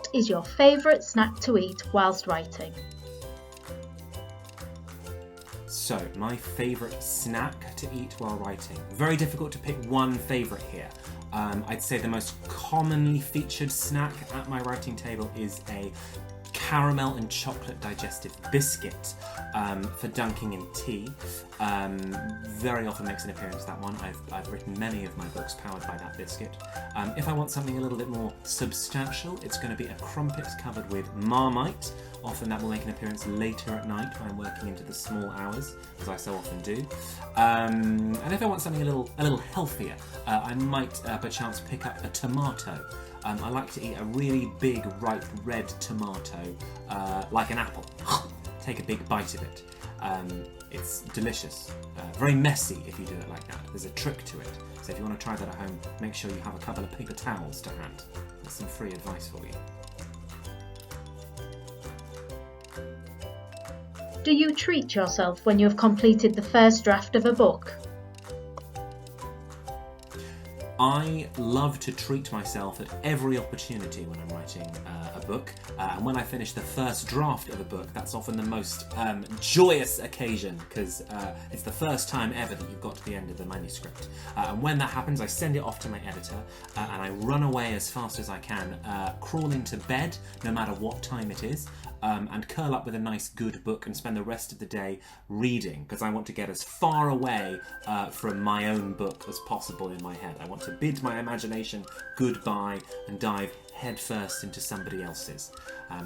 What is your favourite snack to eat whilst writing? So, my favourite snack to eat while writing. Very difficult to pick one favourite here. I'd say the most commonly featured snack at my writing table is a caramel and chocolate digestive biscuit for dunking in tea. Very often makes an appearance, that one. I've written many of my books powered by that biscuit. If I want something a little bit more substantial, it's going to be a crumpet covered with Marmite. Often that will make an appearance later at night when I'm working into the small hours, as I so often do. And if I want something a little healthier, I might perchance pick up a tomato. I like to eat a really big, ripe red tomato, like an apple. Take a big bite of it. It's delicious. Very messy if you do it like that. There's a trick to it. So if you want to try that at home, make sure you have a couple of paper towels to hand. That's some free advice for you. Do you treat yourself when you have completed the first draft of a book? I love to treat myself at every opportunity when I'm writing a book, and when I finish the first draft of a book, that's often the most joyous occasion, because it's the first time ever that you've got to the end of the manuscript. And when that happens, I send it off to my editor, and I run away as fast as I can, crawl into bed, no matter what time it is, and curl up with a nice good book and spend the rest of the day reading, because I want to get as far away from my own book as possible in my head. I want to bid my imagination goodbye and dive headfirst into somebody else's.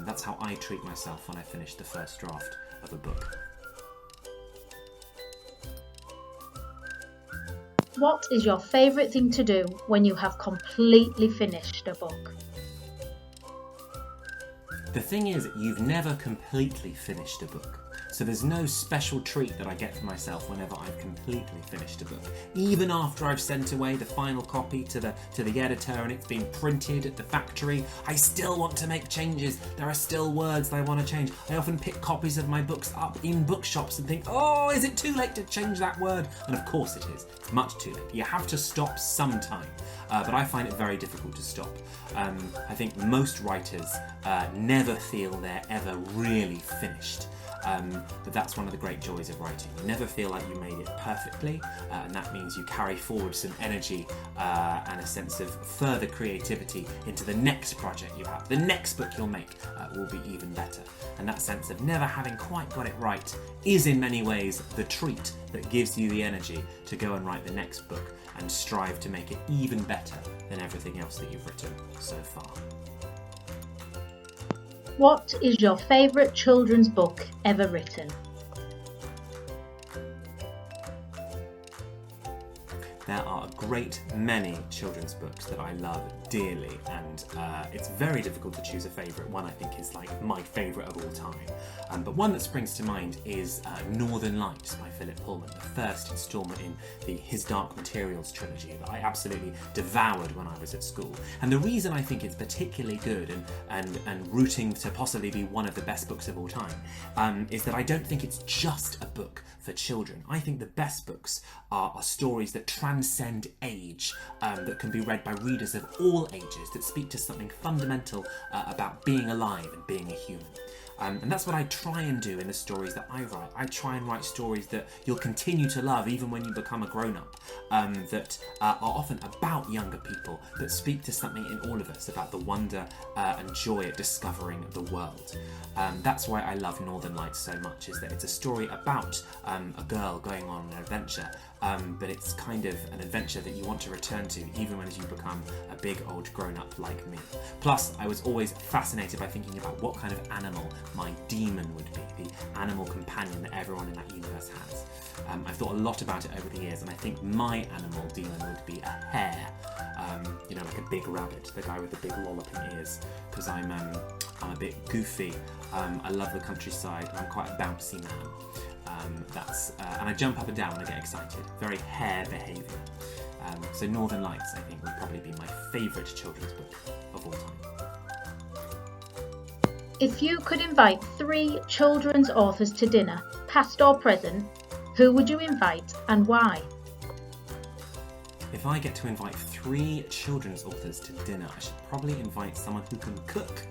That's how I treat myself when I finish the first draft of a book. What is your favourite thing to do when you have completely finished a book? The thing is, you've never completely finished a book. So there's no special treat that I get for myself whenever I've completely finished a book. Even after I've sent away the final copy to the editor and it's been printed at the factory, I still want to make changes. There are still words that I want to change. I often pick copies of my books up in bookshops and think, oh, is it too late to change that word? And of course it is. It's much too late. You have to stop sometime. But I find it very difficult to stop. I think most writers never feel they're ever really finished. But that's one of the great joys of writing. You never feel like you made it perfectly, and that means you carry forward some energy and a sense of further creativity into the next project you have. The next book you'll make will be even better. And that sense of never having quite got it right is in many ways the treat that gives you the energy to go and write the next book and strive to make it even better than everything else that you've written so far. What is your favourite children's book ever written? There are a great many children's books that I love dearly, and it's very difficult to choose a favourite. One I think is like my favourite of all time. But one that springs to mind is Northern Lights by Philip Pullman, the first instalment in the His Dark Materials trilogy that I absolutely devoured when I was at school. And the reason I think it's particularly good and rooting to possibly be one of the best books of all time is that I don't think it's just a book for children. I think the best books are stories that transcend age, that can be read by readers of all ages, that speak to something fundamental about being alive and being a human. And that's what I try and do in the stories that I write. I try and write stories that you'll continue to love even when you become a grown-up, that are often about younger people, that speak to something in all of us about the wonder and joy at discovering the world. That's why I love Northern Lights so much, is that it's a story about a girl going on an adventure, but it's kind of an adventure that you want to return to even when you become a big old grown-up like me. Plus, I was always fascinated by thinking about what kind of animal my demon would be, the animal companion that everyone in that universe has. I've thought a lot about it over the years, and I think my animal demon would be a hare, like a big rabbit, the guy with the big lolloping ears, because I'm a bit goofy. I love the countryside, and I'm quite a bouncy man. And I jump up and down when I get excited. Very hare behaviour. So Northern Lights, I think, would probably be my favourite children's book of all time. If you could invite 3 children's authors to dinner, past or present, who would you invite and why? If I get to invite 3 children's authors to dinner, I should probably invite someone who can cook.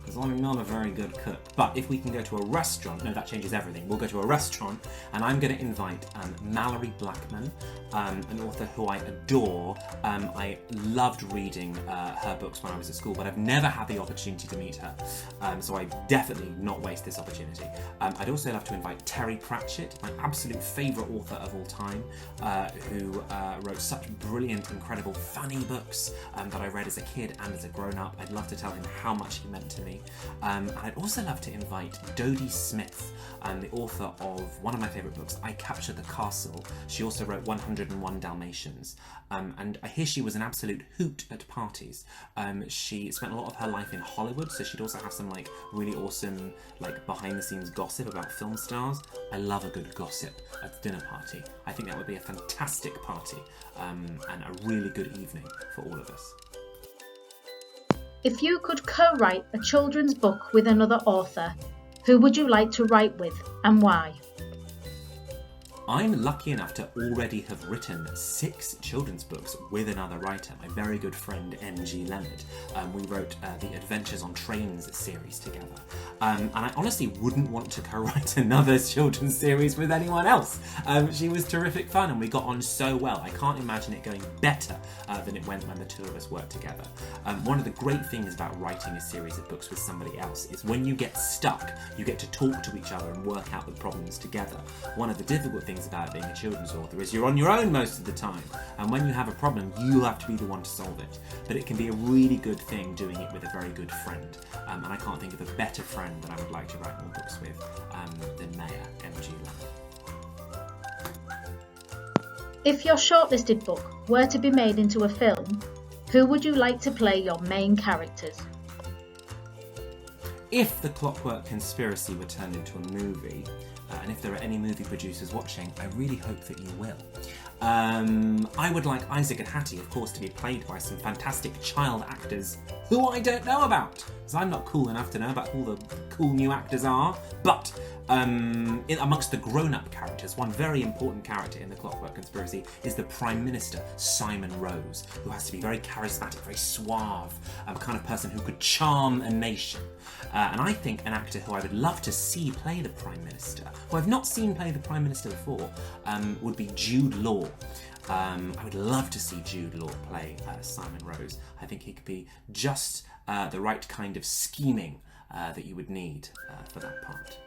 because I'm not a very good cook. But if we can go to a restaurant, no, that changes everything. We'll go to a restaurant, and I'm going to invite Mallory Blackman, an author who I adore. I loved reading her books when I was at school, but I've never had the opportunity to meet her, so I definitely not waste this opportunity. I'd also love to invite Terry Pratchett, my absolute favourite author of all time, who wrote such brilliant, incredible, funny books that I read as a kid and as a grown-up. I'd love to tell him how much he meant to me. And I'd also love to invite Dodie Smith, the author of one of my favourite books, I Capture the Castle. She also wrote 101 Dalmatians. And I hear she was an absolute hoot at parties. She spent a lot of her life in Hollywood, so she'd also have some like really awesome like behind the scenes gossip about film stars. I love a good gossip at the dinner party. I think that would be a fantastic party and a really good evening for all of us. If you could co-write a children's book with another author, who would you like to write with and why? I'm lucky enough to already have written 6 children's books with another writer, my very good friend N.G. Leonard. We wrote the Adventures on Trains series together. And I honestly wouldn't want to co-write another children's series with anyone else. She was terrific fun and we got on so well. I can't imagine it going better than it went when the two of us worked together. One of the great things about writing a series of books with somebody else is when you get stuck, you get to talk to each other and work out the problems together. One of the difficult things about being a children's author is you're on your own most of the time, and when you have a problem you have to be the one to solve it, but it can be a really good thing doing it with a very good friend, and I can't think of a better friend that I would like to write more books with than Maya M.G. Leonard. If your shortlisted book were to be made into a film, who would you like to play your main characters? If The Clockwork Conspiracy were turned into a movie, and if there are any movie producers watching, I really hope that you will. I would like Isaac and Hattie, of course, to be played by some fantastic child actors who I don't know about, because I'm not cool enough to know about who the cool new actors are. But amongst the grown-up characters, one very important character in The Clockwork Conspiracy is the Prime Minister, Simon Rose, who has to be very charismatic, very suave, a kind of person who could charm a nation. And I think an actor who I would love to see play the Prime Minister, who I've not seen play the Prime Minister before, would be Jude Law. I would love to see Jude Law play Simon Rose. I think he could be just the right kind of scheming that you would need for that part.